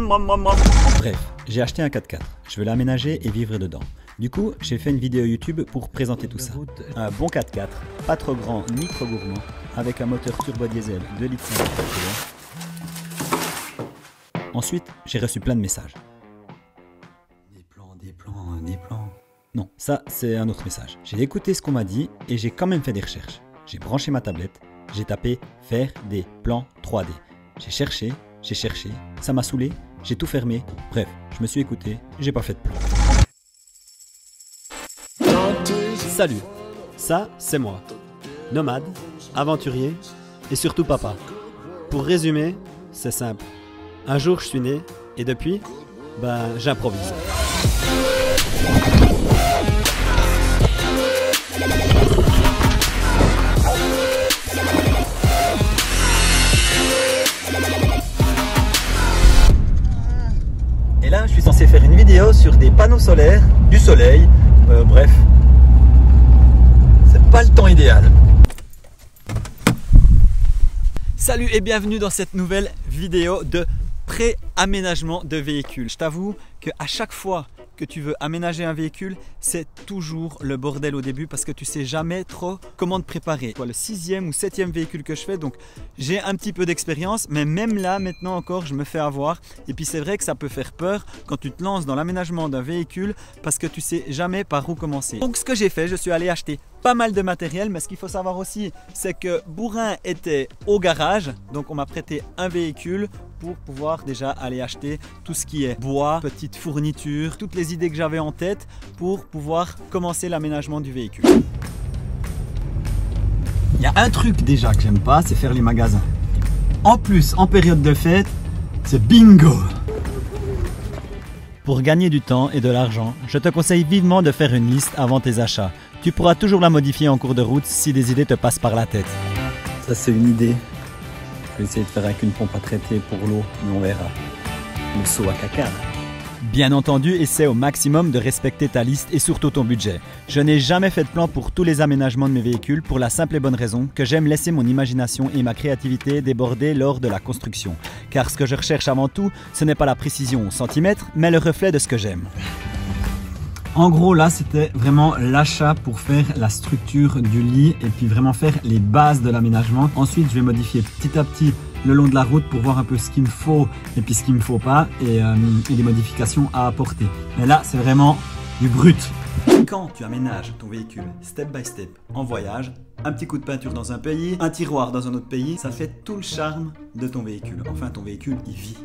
Bref, j'ai acheté un 4x4. Je veux l'aménager et vivre dedans. Du coup, j'ai fait une vidéo YouTube pour présenter tout ça. Un bon 4x4, pas trop grand ni trop gourmand, avec un moteur turbo diesel 2 litres 5 kg. Ensuite, j'ai reçu plein de messages. Des plans. Non, ça c'est un autre message. J'ai écouté ce qu'on m'a dit et j'ai quand même fait des recherches. J'ai branché ma tablette, j'ai tapé faire des plans 3D. J'ai cherché, ça m'a saoulé, j'ai tout fermé. Bref, je me suis écouté, j'ai pas fait de plan. Salut, ça c'est moi, nomade, aventurier et surtout papa. Pour résumer, c'est simple. Un jour je suis né et depuis, j'improvise. Et là, je suis censé faire une vidéo sur des panneaux solaires, du soleil, bref. C'est pas le temps idéal. Salut et bienvenue dans cette nouvelle vidéo de pré-aménagement de véhicule. Je t'avoue qu'à chaque fois que tu veux aménager un véhicule, c'est toujours le bordel au début parce que tu sais jamais trop comment te préparer. C'est le 6e ou 7e véhicule que je fais, donc j'ai un petit peu d'expérience, mais même là maintenant encore je me fais avoir. Et puis c'est vrai que ça peut faire peur quand tu te lances dans l'aménagement d'un véhicule parce que tu sais jamais par où commencer. Donc ce que j'ai fait, je suis allé acheter pas mal de matériel, mais ce qu'il faut savoir aussi, c'est que Bourrin était au garage, donc on m'a prêté un véhicule pour pouvoir déjà aller acheter tout ce qui est bois, petites fournitures, toutes les idées que j'avais en tête pour pouvoir commencer l'aménagement du véhicule. Il y a un truc déjà que j'aime pas, c'est faire les magasins. En plus, en période de fête, c'est bingo! Pour gagner du temps et de l'argent, je te conseille vivement de faire une liste avant tes achats. Tu pourras toujours la modifier en cours de route si des idées te passent par la tête. Ça c'est une idée. Je vais essayer de faire avec une pompe à traiter pour l'eau, mais on verra. Le seau à caca. Bien entendu, essaie au maximum de respecter ta liste et surtout ton budget. Je n'ai jamais fait de plan pour tous les aménagements de mes véhicules pour la simple et bonne raison que j'aime laisser mon imagination et ma créativité déborder lors de la construction. Car ce que je recherche avant tout, ce n'est pas la précision au centimètre, mais le reflet de ce que j'aime. En gros, là, c'était vraiment l'achat pour faire la structure du lit et puis vraiment faire les bases de l'aménagement. Ensuite, je vais modifier petit à petit le long de la route pour voir un peu ce qu'il me faut et puis ce qu'il me faut pas et les modifications à apporter. Mais là, c'est vraiment du brut. Quand tu aménages ton véhicule step by step en voyage, un petit coup de peinture dans un pays, un tiroir dans un autre pays, ça fait tout le charme de ton véhicule. Enfin, ton véhicule, il vit.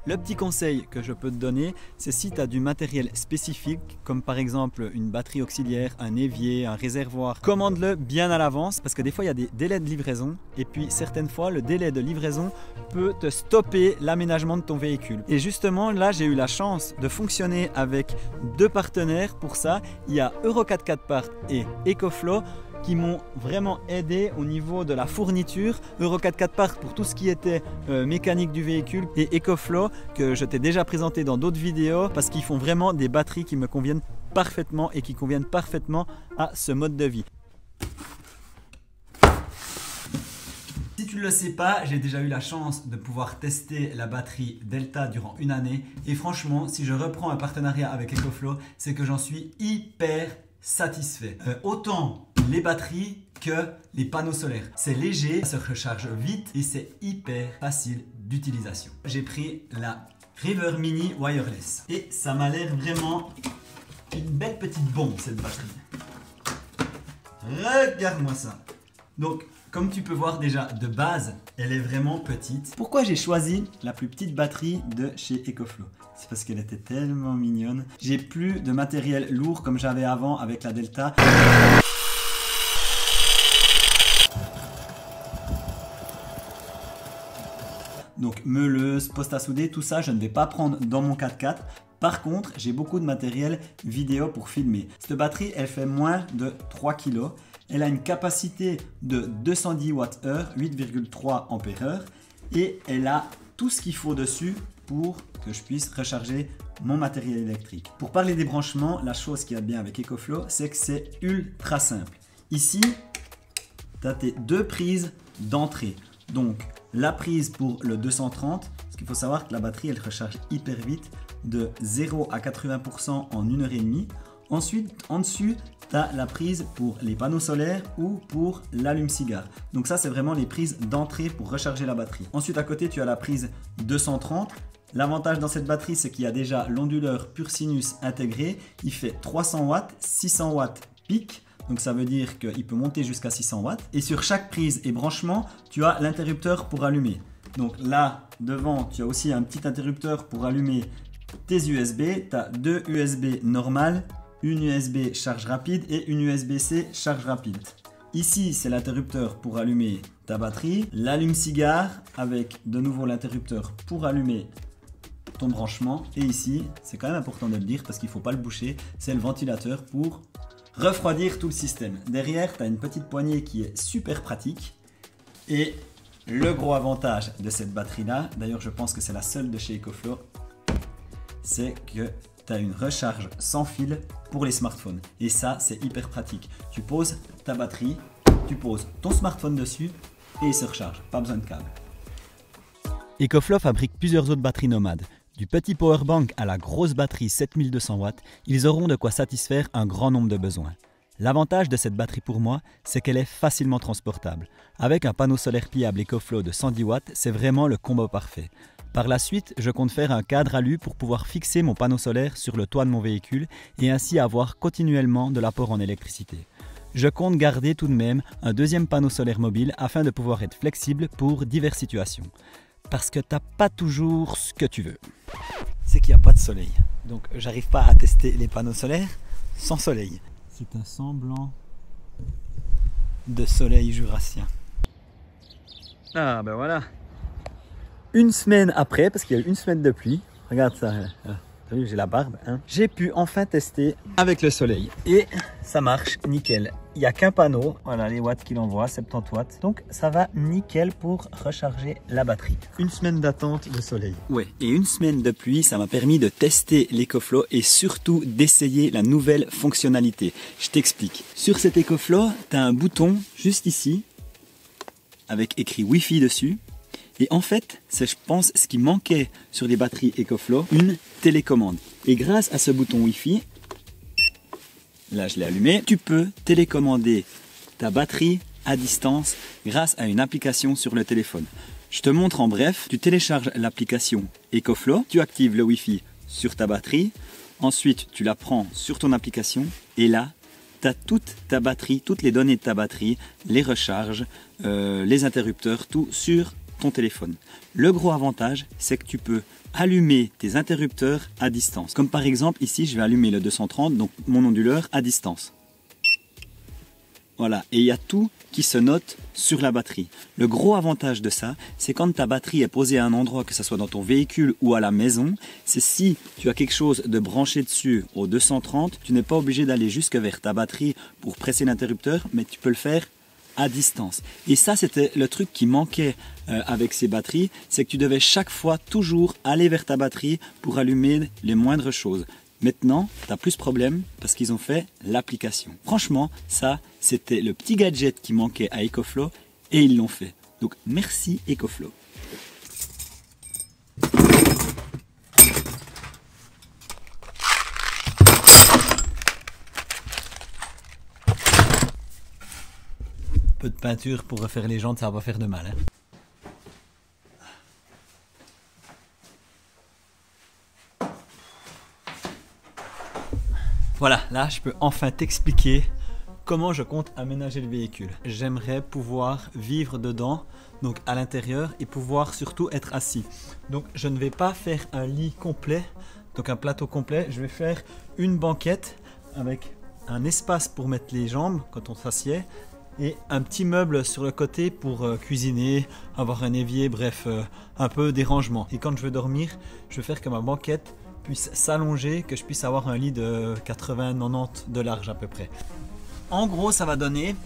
Le petit conseil que je peux te donner, c'est si tu as du matériel spécifique, comme par exemple une batterie auxiliaire, un évier, un réservoir, commande-le bien à l'avance parce que des fois il y a des délais de livraison et puis certaines fois le délai de livraison peut te stopper l'aménagement de ton véhicule. Et justement là j'ai eu la chance de fonctionner avec deux partenaires pour ça. Il y a Euro 4x4 Part et EcoFlow qui m'ont vraiment aidé au niveau de la fourniture. Euro 4x4 Part pour tout ce qui était mécanique du véhicule et EcoFlow que je t'ai déjà présenté dans d'autres vidéos parce qu'ils font vraiment des batteries qui me conviennent parfaitement et qui conviennent parfaitement à ce mode de vie. Si tu ne le sais pas, j'ai déjà eu la chance de pouvoir tester la batterie Delta durant une année et franchement, si je reprends un partenariat avec EcoFlow, c'est que j'en suis hyper satisfait. Autant les batteries que les panneaux solaires. C'est léger, ça se recharge vite et c'est hyper facile d'utilisation. J'ai pris la River Mini Wireless et ça m'a l'air vraiment une belle petite bombe cette batterie. Regarde-moi ça. Donc comme tu peux voir déjà de base, elle est vraiment petite. Pourquoi j'ai choisi la plus petite batterie de chez EcoFlow? C'est parce qu'elle était tellement mignonne. J'ai plus de matériel lourd comme j'avais avant avec la Delta. Donc meuleuse, poste à souder, tout ça, je ne vais pas prendre dans mon 4x4. Par contre, j'ai beaucoup de matériel vidéo pour filmer. Cette batterie, elle fait moins de 3 kg. Elle a une capacité de 210 Wh, 8,3 Ah et elle a tout ce qu'il faut dessus pour que je puisse recharger mon matériel électrique. Pour parler des branchements, la chose qui est bien avec EcoFlow, c'est que c'est ultra simple. Ici, tu as tes deux prises d'entrée. Donc, la prise pour le 230, parce qu'il faut savoir que la batterie elle recharge hyper vite, de 0 à 80% en 1h30. Ensuite, en dessus, tu as la prise pour les panneaux solaires ou pour l'allume-cigare. Donc ça, c'est vraiment les prises d'entrée pour recharger la batterie. Ensuite, à côté, tu as la prise 230. L'avantage dans cette batterie, c'est qu'il y a déjà l'onduleur pur sinus intégré. Il fait 300 watts, 600 watts pic. Donc ça veut dire qu'il peut monter jusqu'à 600 watts. Et sur chaque prise et branchement, tu as l'interrupteur pour allumer. Donc là, devant, tu as aussi un petit interrupteur pour allumer tes USB. Tu as deux USB normales, une USB charge rapide et une USB-C charge rapide. Ici, c'est l'interrupteur pour allumer ta batterie. L'allume-cigare avec de nouveau l'interrupteur pour allumer ton branchement. Et ici, c'est quand même important de le dire parce qu'il ne faut pas le boucher, c'est le ventilateur pour refroidir tout le système. Derrière, tu as une petite poignée qui est super pratique. Et le gros avantage de cette batterie-là, d'ailleurs je pense que c'est la seule de chez EcoFlow, c'est que tu as une recharge sans fil pour les smartphones. Et ça, c'est hyper pratique. Tu poses ta batterie, tu poses ton smartphone dessus et il se recharge. Pas besoin de câble. EcoFlow fabrique plusieurs autres batteries nomades. Du petit powerbank à la grosse batterie 7200 watts, ils auront de quoi satisfaire un grand nombre de besoins. L'avantage de cette batterie pour moi, c'est qu'elle est facilement transportable. Avec un panneau solaire pliable EcoFlow de 110 watts, c'est vraiment le combo parfait. Par la suite, je compte faire un cadre alu pour pouvoir fixer mon panneau solaire sur le toit de mon véhicule et ainsi avoir continuellement de l'apport en électricité. Je compte garder tout de même un deuxième panneau solaire mobile afin de pouvoir être flexible pour diverses situations. Parce que t'as pas toujours ce que tu veux. C'est qu'il n'y a pas de soleil. Donc j'arrive pas à tester les panneaux solaires sans soleil. C'est un semblant de soleil jurassien. Ah ben voilà. Une semaine après, parce qu'il y a eu une semaine de pluie, regarde ça, t'as vu, j'ai la barbe, hein. J'ai pu enfin tester avec le soleil et ça marche nickel. Il n'y a qu'un panneau, voilà les watts qu'il envoie, 70 watts, donc ça va nickel pour recharger la batterie. Une semaine d'attente de soleil. Ouais, et une semaine de pluie, ça m'a permis de tester l'EcoFlow et surtout d'essayer la nouvelle fonctionnalité. Je t'explique. Sur cet EcoFlow, tu as un bouton juste ici, avec écrit Wi-Fi dessus. Et en fait, c'est je pense ce qui manquait sur les batteries EcoFlow, une télécommande. Et grâce à ce bouton Wi-Fi, là je l'ai allumé, tu peux télécommander ta batterie à distance grâce à une application sur le téléphone. Je te montre en bref, tu télécharges l'application EcoFlow, tu actives le Wi-Fi sur ta batterie, ensuite tu la prends sur ton application et là, tu as toute ta batterie, toutes les données de ta batterie, les recharges, les interrupteurs, tout sur ton téléphone. Le gros avantage, c'est que tu peux allumer tes interrupteurs à distance. Comme par exemple, ici, je vais allumer le 230, donc mon onduleur à distance. Voilà, et il y a tout qui se note sur la batterie. Le gros avantage de ça, c'est quand ta batterie est posée à un endroit, que ce soit dans ton véhicule ou à la maison, c'est si tu as quelque chose de branché dessus au 230, tu n'es pas obligé d'aller jusque vers ta batterie pour presser l'interrupteur, mais tu peux le faire à distance. Et ça, c'était le truc qui manquait avec ces batteries, c'est que tu devais chaque fois toujours aller vers ta batterie pour allumer les moindres choses. Maintenant, tu n'as plus ce problème parce qu'ils ont fait l'application. Franchement, ça, c'était le petit gadget qui manquait à EcoFlow et ils l'ont fait. Donc, merci EcoFlow. Peu de peinture pour refaire les jantes, ça va pas faire de mal. Hein. Voilà, là je peux enfin t'expliquer comment je compte aménager le véhicule. J'aimerais pouvoir vivre dedans, donc à l'intérieur, et pouvoir surtout être assis. Donc je ne vais pas faire un lit complet, donc un plateau complet. Je vais faire une banquette avec un espace pour mettre les jambes quand on s'assied et un petit meuble sur le côté pour cuisiner, avoir un évier, bref, un peu des rangements. Et quand je veux dormir, je vais faire que ma banquette puisse s'allonger, que je puisse avoir un lit de 80-90 de large à peu près. En gros, ça va donner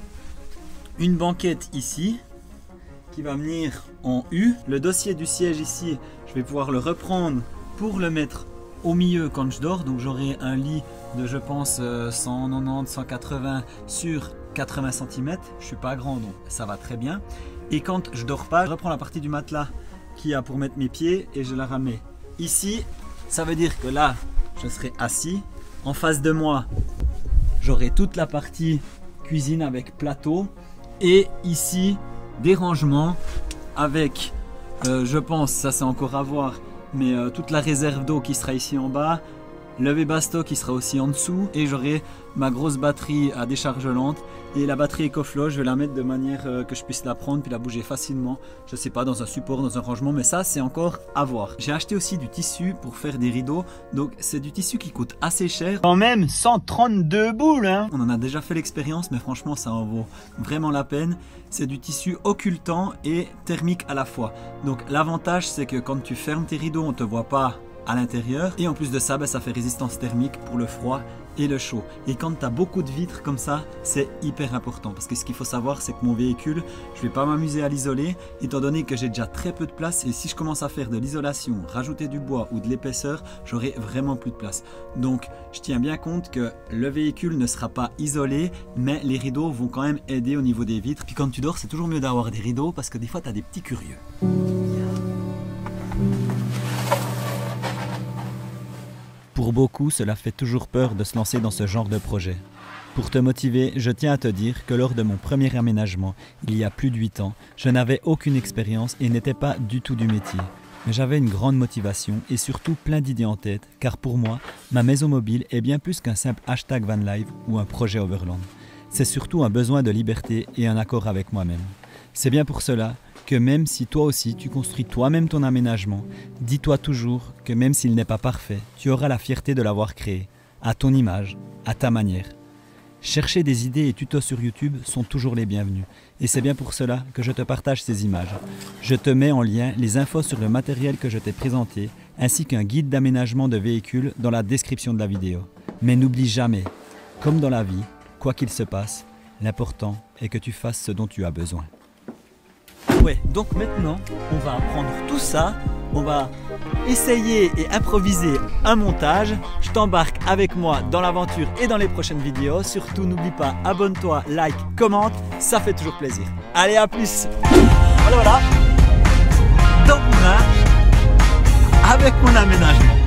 une banquette ici qui va venir en U. Le dossier du siège ici, je vais pouvoir le reprendre pour le mettre au milieu quand je dors. Donc j'aurai un lit de, je pense, 190-180 sur 80 cm. Je suis pas grand, donc ça va très bien. Et quand je dors pas, je reprends la partie du matelas qu'il y a pour mettre mes pieds et je la ramène ici. Ça veut dire que là, je serai assis. En face de moi, j'aurai toute la partie cuisine avec plateau. Et ici, des rangements avec, je pense, ça c'est encore à voir, mais toute la réserve d'eau qui sera ici en bas. Le Webasto qui sera aussi en dessous et j'aurai ma grosse batterie à décharge lente et la batterie EcoFlow je vais la mettre de manière que je puisse la prendre puis la bouger facilement, je sais pas, dans un support, dans un rangement, mais ça c'est encore à voir. J'ai acheté aussi du tissu pour faire des rideaux, donc c'est du tissu qui coûte assez cher, quand même 132 boules hein. On en a déjà fait l'expérience mais franchement ça en vaut vraiment la peine. C'est du tissu occultant et thermique à la fois, donc l'avantage c'est que quand tu fermes tes rideaux on te voit pas à l'intérieur et en plus de ça, ça fait résistance thermique pour le froid et le chaud. Et quand tu as beaucoup de vitres comme ça, c'est hyper important parce que ce qu'il faut savoir c'est que mon véhicule, je vais pas m'amuser à l'isoler étant donné que j'ai déjà très peu de place et si je commence à faire de l'isolation, rajouter du bois ou de l'épaisseur, j'aurai vraiment plus de place. Donc je tiens bien compte que le véhicule ne sera pas isolé mais les rideaux vont quand même aider au niveau des vitres. Puis quand tu dors, c'est toujours mieux d'avoir des rideaux parce que des fois tu as des petits curieux. Pour beaucoup, cela fait toujours peur de se lancer dans ce genre de projet. Pour te motiver, je tiens à te dire que lors de mon premier aménagement, il y a plus de 8 ans, je n'avais aucune expérience et n'étais pas du tout du métier. Mais j'avais une grande motivation et surtout plein d'idées en tête, car pour moi, ma maison mobile est bien plus qu'un simple hashtag vanlife ou un projet Overland. C'est surtout un besoin de liberté et un accord avec moi-même. C'est bien pour cela que même si toi aussi tu construis toi-même ton aménagement, dis-toi toujours que même s'il n'est pas parfait, tu auras la fierté de l'avoir créé, à ton image, à ta manière. Chercher des idées et tutos sur YouTube sont toujours les bienvenus, et c'est bien pour cela que je te partage ces images. Je te mets en lien les infos sur le matériel que je t'ai présenté, ainsi qu'un guide d'aménagement de véhicules dans la description de la vidéo. Mais n'oublie jamais, comme dans la vie, quoi qu'il se passe, l'important est que tu fasses ce dont tu as besoin. Ouais, donc maintenant, on va apprendre tout ça, on va essayer et improviser un montage. Je t'embarque avec moi dans l'aventure et dans les prochaines vidéos. Surtout, n'oublie pas, abonne-toi, like, commente, ça fait toujours plaisir. Allez, à plus. Voilà, dans mon main, avec mon aménagement.